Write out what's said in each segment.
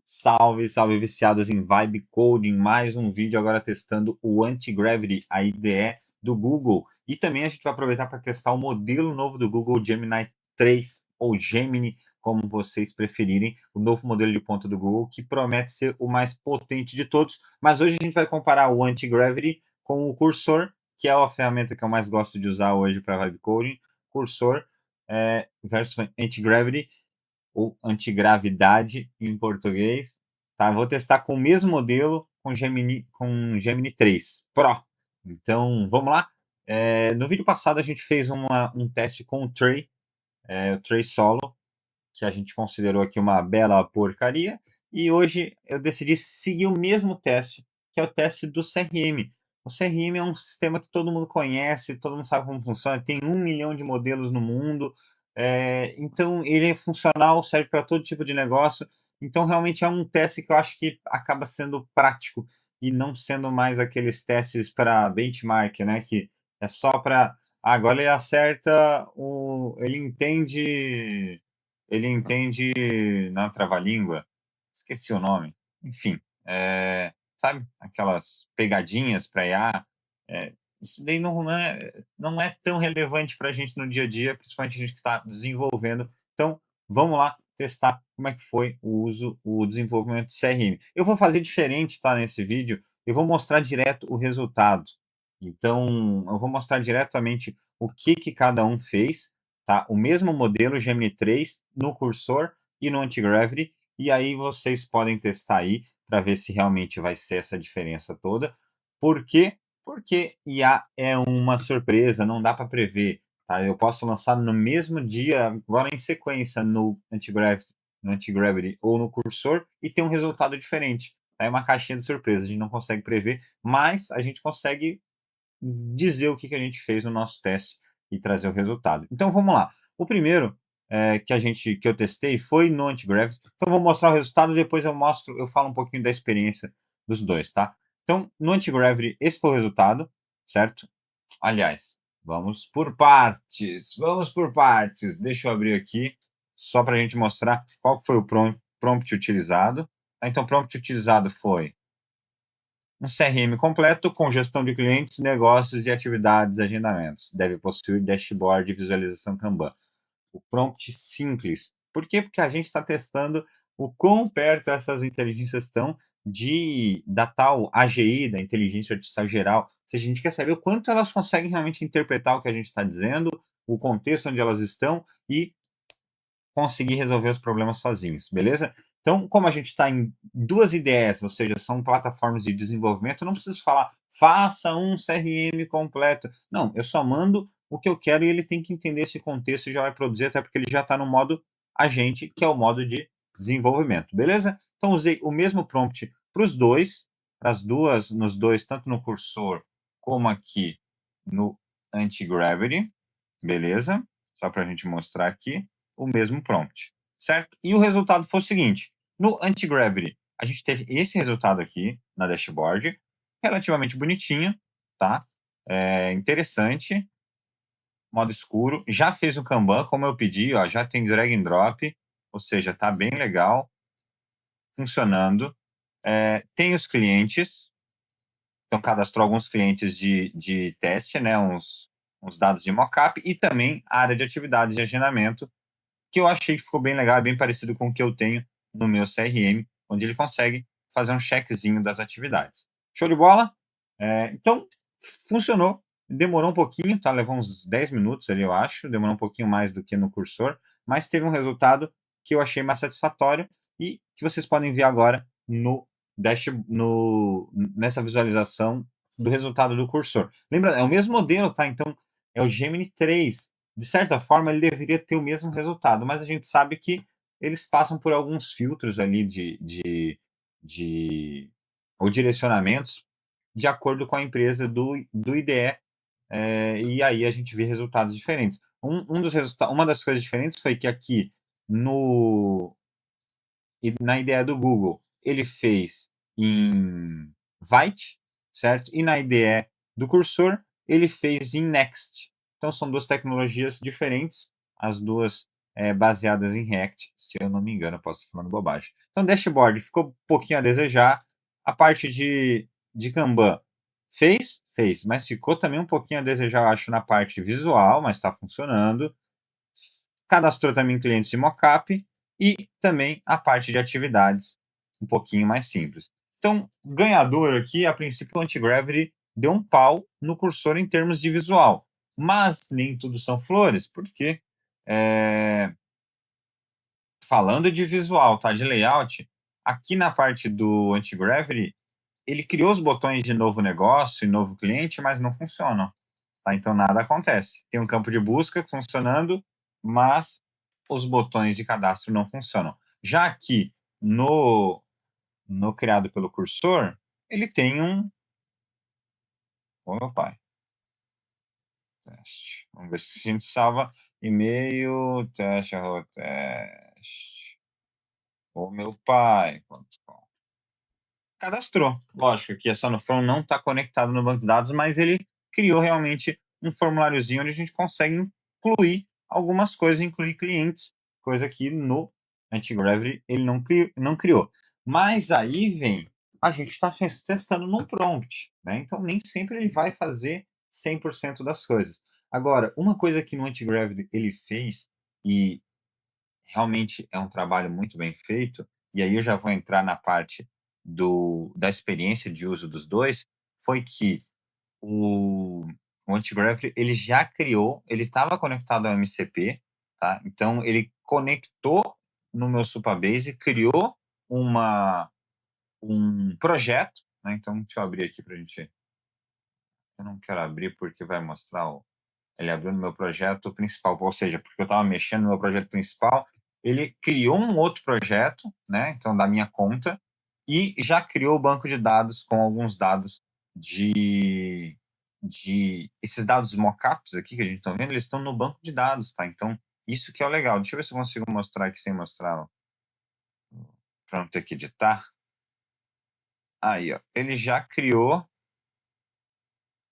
Salve, salve viciados em Vibe Coding, mais um vídeo agora testando o Anti-Gravity, a IDE do Google. E também a gente vai aproveitar para testar o modelo novo do Google Gemini 3 ou Gemini, como vocês preferirem, o novo modelo de ponta do Google, que promete ser o mais potente de todos. Mas hoje a gente vai comparar o Anti-Gravity com o Cursor, que é a ferramenta que eu mais gosto de usar hoje para Vibe Coding. Cursor versus Anti-Gravity ou antigravidade em português. Tá? Vou testar com o mesmo modelo com Gemini 3 Pro. Então, vamos lá. No vídeo passado a gente fez um teste com o Tray Solo, que a gente considerou aqui uma bela porcaria, e hoje eu decidi seguir o mesmo teste, que é o teste do CRM. O CRM é um sistema que todo mundo conhece, todo mundo sabe como funciona, tem 1 milhão de modelos no mundo, então ele é funcional, serve para todo tipo de negócio, então realmente é um teste que eu acho que acaba sendo prático e não sendo mais aqueles testes para benchmark, né, que é só para agora ele acerta, ele entende na trava-língua, esqueci o nome, enfim, sabe, aquelas pegadinhas para IA, isso daí não é tão relevante para a gente no dia a dia, principalmente a gente que está desenvolvendo. Então, vamos lá testar como é que foi o desenvolvimento do CRM. Eu vou fazer diferente, tá, nesse vídeo, eu vou mostrar direto o resultado. Então, eu vou mostrar diretamente o que cada um fez, tá? O mesmo modelo Gemini 3 no Cursor e no Antigravity, e aí vocês podem testar aí para ver se realmente vai ser essa diferença toda. Por quê? Porque IA é uma surpresa, não dá para prever, tá? Eu posso lançar no mesmo dia, agora em sequência, no Antigravity ou no Cursor e ter um resultado diferente. É uma caixinha de surpresa, a gente não consegue prever, mas a gente consegue dizer o que a gente fez no nosso teste e trazer o resultado. Então vamos lá. O primeiro que eu testei foi no Antigravity. Então vou mostrar o resultado e depois eu falo um pouquinho da experiência dos dois, tá? Então no Antigravity esse foi o resultado, certo? Aliás, vamos por partes. Vamos por partes. Deixa eu abrir aqui só para a gente mostrar qual foi o prompt utilizado. Então o prompt utilizado foi um CRM completo com gestão de clientes, negócios e atividades, agendamentos. Deve possuir dashboard e visualização Kanban. O prompt simples. Por quê? Porque a gente está testando o quão perto essas inteligências estão da tal AGI, da inteligência artificial geral. Ou seja, a gente quer saber o quanto elas conseguem realmente interpretar o que a gente está dizendo, o contexto onde elas estão e conseguir resolver os problemas sozinhos, beleza? Então, como a gente está em duas ideias, ou seja, são plataformas de desenvolvimento, eu não preciso falar, faça um CRM completo. Não, eu só mando o que eu quero e ele tem que entender esse contexto e já vai produzir, até porque ele já está no modo agente, que é o modo de desenvolvimento, beleza? Então, usei o mesmo prompt para os dois, nos dois, tanto no cursor como aqui no Anti-Gravity, beleza? Só para a gente mostrar aqui o mesmo prompt, certo? E o resultado foi o seguinte: no Anti-Gravity, a gente teve esse resultado aqui na dashboard, relativamente bonitinho, tá? Interessante, modo escuro. Já fez o Kanban, como eu pedi, ó, já tem drag and drop, ou seja, tá bem legal, funcionando. Tem os clientes, então cadastrou alguns clientes de teste, né? Uns dados de mockup e também a área de atividades de agendamento, que eu achei que ficou bem legal, é bem parecido com o que eu tenho no meu CRM, onde ele consegue fazer um checkzinho das atividades. Show de bola? Então, funcionou. Demorou um pouquinho, tá? Levou uns 10 minutos ali, eu acho. Demorou um pouquinho mais do que no cursor, mas teve um resultado que eu achei mais satisfatório e que vocês podem ver agora nessa visualização do resultado do cursor. Lembra, é o mesmo modelo, tá? Então, é o Gemini 3. De certa forma, ele deveria ter o mesmo resultado, mas a gente sabe que eles passam por alguns filtros ali de ou direcionamentos de acordo com a empresa do IDE, e aí a gente vê resultados diferentes. Uma das coisas diferentes foi que aqui no na ideia do Google, ele fez em Vite, certo? E na IDE do Cursor, ele fez em Next. Então são duas tecnologias diferentes, as duas baseadas em React, se eu não me engano, eu posso estar falando bobagem. Então, dashboard ficou um pouquinho a desejar. A parte de Kanban fez, mas ficou também um pouquinho a desejar, eu acho, na parte visual, mas está funcionando. Cadastrou também clientes de mockup e também a parte de atividades, um pouquinho mais simples. Então, ganhador aqui, a princípio, o Anti-Gravity deu um pau no cursor em termos de visual. Mas nem tudo são flores, porque falando de visual, tá, de layout, aqui na parte do Anti-Gravity, ele criou os botões de novo negócio e novo cliente, mas não funcionam. Tá? Então nada acontece. Tem um campo de busca funcionando, mas os botões de cadastro não funcionam. Já aqui no criado pelo cursor, ele tem um. Ô, meu pai. Teste. Vamos ver se a gente salva. E-mail, teste, arroba, teste. Ô, meu pai. Cadastrou. Lógico que a Sonofron não está conectado no banco de dados, mas ele criou realmente um formuláriozinho onde a gente consegue incluir algumas coisas, incluir clientes, coisa que no Antigravity ele não criou. Mas aí vem, a gente está testando no prompt, né? Então nem sempre ele vai fazer 100% das coisas. Agora, uma coisa que no Antigravity ele fez, e realmente é um trabalho muito bem feito, e aí eu já vou entrar na parte da experiência de uso dos dois, foi que o, o Antigraph ele já criou, ele estava conectado ao MCP, tá? Então ele conectou no meu Supabase, criou um projeto, né? Então deixa eu abrir aqui para a gente. Eu não quero abrir porque vai mostrar ele abriu no meu projeto principal, ou seja, porque eu estava mexendo no meu projeto principal, ele criou um outro projeto, né? Então, da minha conta, e já criou o banco de dados com alguns dados de esses dados mockups aqui que a gente está vendo, eles estão no banco de dados, tá? Então, isso que é o legal. Deixa eu ver se eu consigo mostrar aqui sem mostrar para não ter que editar. Aí, ó, ele já criou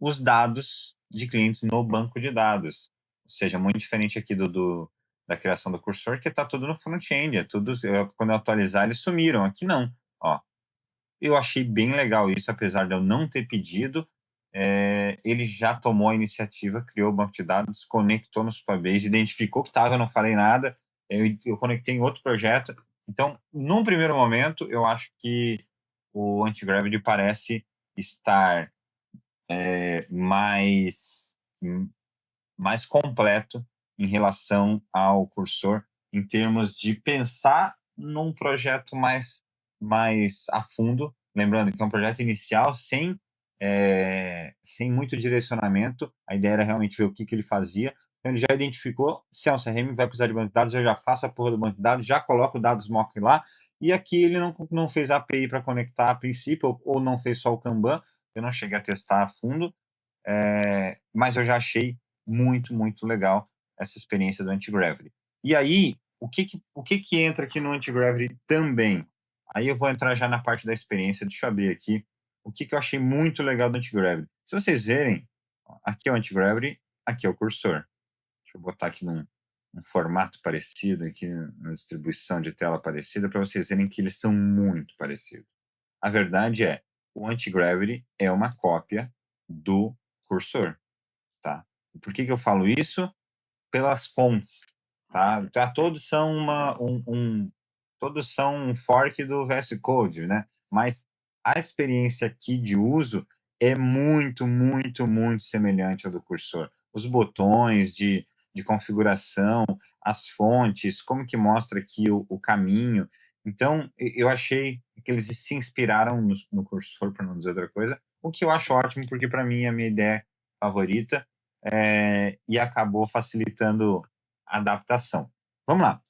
os dados de clientes no banco de dados. Ou seja, muito diferente aqui da criação do cursor, que está tudo no front-end. É tudo, quando eu atualizar, eles sumiram. Aqui não. Ó, eu achei bem legal isso, apesar de eu não ter pedido. Ele já tomou a iniciativa, criou o banco de dados, conectou no Supabase, identificou que estava, eu não falei nada. Eu conectei em outro projeto. Então, num primeiro momento, eu acho que o Antigravity parece estar mais, mais completo em relação ao cursor, em termos de pensar num projeto mais a fundo, lembrando que é um projeto inicial sem muito direcionamento, a ideia era realmente ver o que ele fazia, então ele já identificou, se é um CRM, vai precisar de banco de dados, eu já faço a porra do banco de dados, já coloco o dados mock lá, e aqui ele não fez a API para conectar a princípio, ou não fez só o Kanban, eu não cheguei a testar a fundo, mas eu já achei muito, muito legal essa experiência do Anti-Gravity. E aí, o que entra aqui no Anti-Gravity também? Aí eu vou entrar já na parte da experiência, deixa eu abrir aqui. O que eu achei muito legal do Anti-Gravity? Se vocês verem, aqui é o Anti-Gravity, aqui é o cursor. Deixa eu botar aqui num formato parecido, aqui na distribuição de tela parecida, para vocês verem que eles são muito parecidos. A verdade é, o Anti-Gravity é uma cópia do cursor, tá? Por que eu falo isso? Pelas fontes, tá? Todos são todos são um fork do VS Code, né? Mas a experiência aqui de uso é muito, muito, muito semelhante ao do cursor. Os botões de configuração, as fontes, como que mostra aqui o caminho. Então, eu achei que eles se inspiraram no cursor, para não dizer outra coisa, o que eu acho ótimo, porque para mim é a minha ideia favorita e acabou facilitando a adaptação. Vamos lá.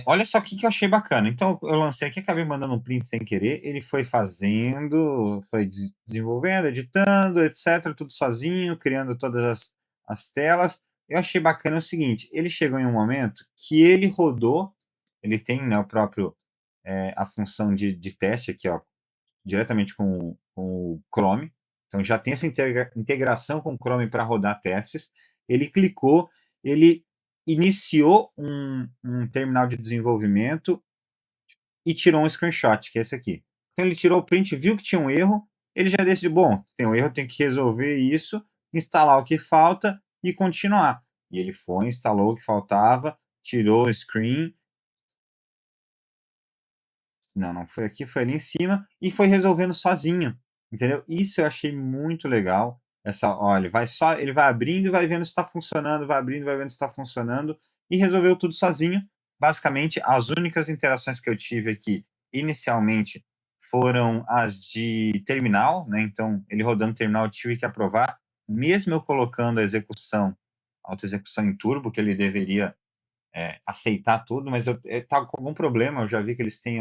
Olha só o que eu achei bacana. Então, eu lancei aqui, acabei mandando um print sem querer. Ele foi fazendo, foi desenvolvendo, editando, etc., tudo sozinho, criando todas as telas. Eu achei bacana o seguinte: ele chegou em um momento que ele rodou, ele tem, né, o próprio, a função de teste aqui, ó, diretamente com o Chrome. Então já tem essa integração com o Chrome para rodar testes. Ele clicou, ele iniciou um terminal de desenvolvimento e tirou um screenshot, que é esse aqui. Então ele tirou o print, viu que tinha um erro, ele já decidiu, bom, tem um erro, tem que resolver isso, instalar o que falta e continuar. E ele foi, instalou o que faltava, tirou o screen. Não foi aqui, foi ali em cima e foi resolvendo sozinho, entendeu? Isso eu achei muito legal. Olha, ele vai abrindo e vai vendo se está funcionando, vai abrindo e vai vendo se está funcionando e resolveu tudo sozinho. Basicamente, as únicas interações que eu tive aqui inicialmente foram as de terminal, né? Então, ele rodando terminal, eu tive que aprovar, mesmo eu colocando a execução, autoexecução em turbo, que ele deveria aceitar tudo, mas eu estava com algum problema. Eu já vi que eles têm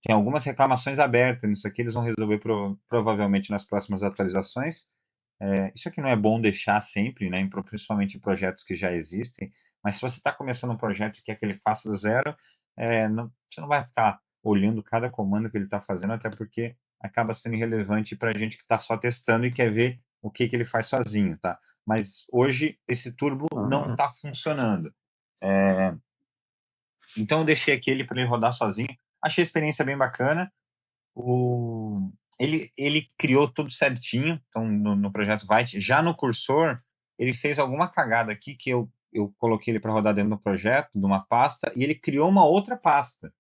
tem algumas reclamações abertas nisso aqui, eles vão resolver provavelmente nas próximas atualizações. Isso aqui não é bom deixar sempre, né, principalmente em projetos que já existem, mas se você está começando um projeto e quer que ele faça do zero, você não vai ficar olhando cada comando que ele está fazendo, até porque acaba sendo irrelevante para a gente que está só testando e quer ver o que, que ele faz sozinho, tá? Mas hoje esse turbo não está funcionando. Então eu deixei aqui ele para ele rodar sozinho. Achei a experiência bem bacana. Ele criou tudo certinho, então no projeto Vite. Já no cursor, ele fez alguma cagada aqui que eu coloquei ele para rodar dentro do projeto, de uma pasta, e ele criou uma outra pasta.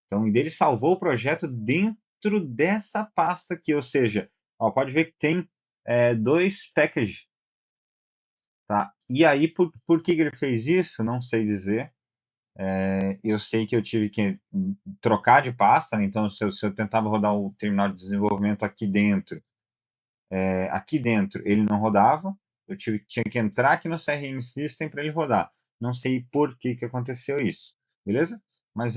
Então, ele salvou o projeto dentro dessa pasta aqui, ou seja, ó, pode ver que tem dois packages. Tá? E aí, por que ele fez isso? Não sei dizer. Eu sei que eu tive que trocar de pasta, né? Então se eu tentava rodar o terminal de desenvolvimento aqui dentro ele não rodava, tinha que entrar aqui no CRM System para ele rodar. Não sei por que aconteceu isso, beleza? Mas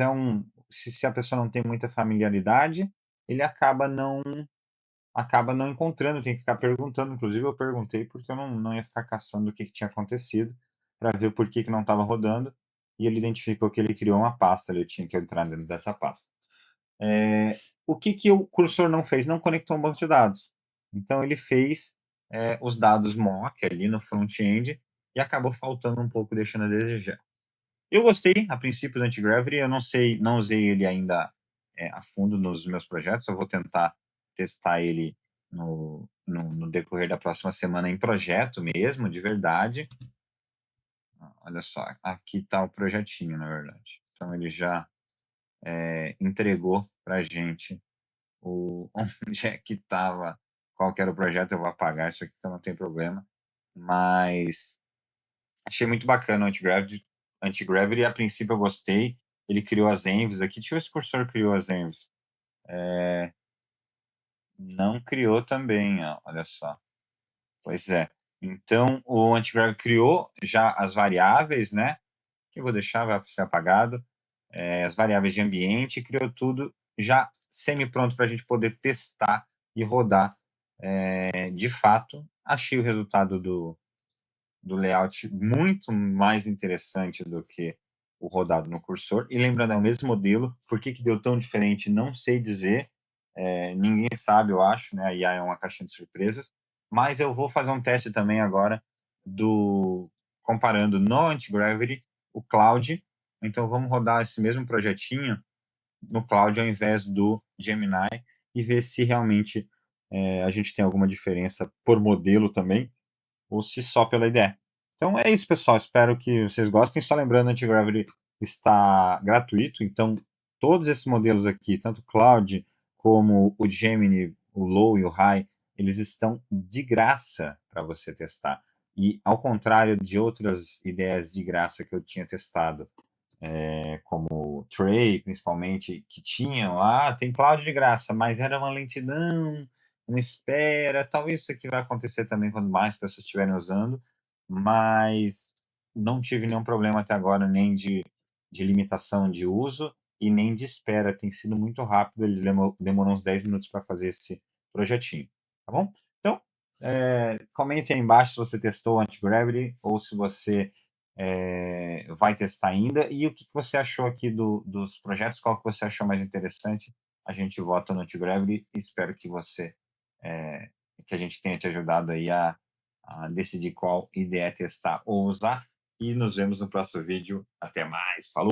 se a pessoa não tem muita familiaridade, ele acaba não encontrando, tem que ficar perguntando. Inclusive eu perguntei porque eu não ia ficar caçando o que tinha acontecido para ver por que não estava rodando, e ele identificou que ele criou uma pasta ali, eu tinha que entrar dentro dessa pasta. O que o cursor não fez? Não conectou um banco de dados. Então ele fez os dados mock ali no front-end e acabou faltando um pouco, deixando a desejar. Eu gostei, a princípio, do Antigravity. Eu não usei ele ainda a fundo nos meus projetos. Eu vou tentar testar ele no decorrer da próxima semana em projeto mesmo, de verdade. Olha só, aqui está o projetinho, na verdade. Então, ele já entregou para a gente onde é que estava, qual que era o projeto. Eu vou apagar isso aqui, então não tem problema. Mas achei muito bacana o Antigravity. Antigravity, a princípio eu gostei. Ele criou as envs aqui. Deixa eu ver se o cursor criou as envs. Não criou também, ó, olha só. Pois é. Então, o Antigravity criou já as variáveis, né? Que eu vou deixar, vai ser apagado. As variáveis de ambiente, criou tudo já semi-pronto para a gente poder testar e rodar. De fato, achei o resultado do layout muito mais interessante do que o rodado no cursor. E lembrando, é o mesmo modelo. Por que deu tão diferente? Não sei dizer. Ninguém sabe, eu acho, né? A IA é uma caixinha de surpresas. Mas eu vou fazer um teste também agora comparando no Antigravity o Cloud. Então vamos rodar esse mesmo projetinho no Cloud ao invés do Gemini e ver se realmente a gente tem alguma diferença por modelo também, ou se só pela ideia. Então é isso, pessoal. Espero que vocês gostem. Só lembrando, o Antigravity está gratuito, então todos esses modelos aqui, tanto o Cloud como o Gemini, o Low e o High, eles estão de graça para você testar. E ao contrário de outras ideias de graça que eu tinha testado, como Tray, principalmente, que tinham, tem cloud de graça, mas era uma lentidão, uma espera. Talvez isso aqui vai acontecer também quando mais pessoas estiverem usando, mas não tive nenhum problema até agora, nem de limitação de uso e nem de espera. Tem sido muito rápido, ele demorou uns 10 minutos para fazer esse projetinho, tá bom? Então, comente aí embaixo se você testou o Antigravity ou se você vai testar ainda, e o que você achou aqui dos projetos, qual que você achou mais interessante. A gente vota no Antigravity e espero que a gente tenha te ajudado aí a decidir qual ideia testar ou usar. e nos vemos no próximo vídeo. Até mais, falou!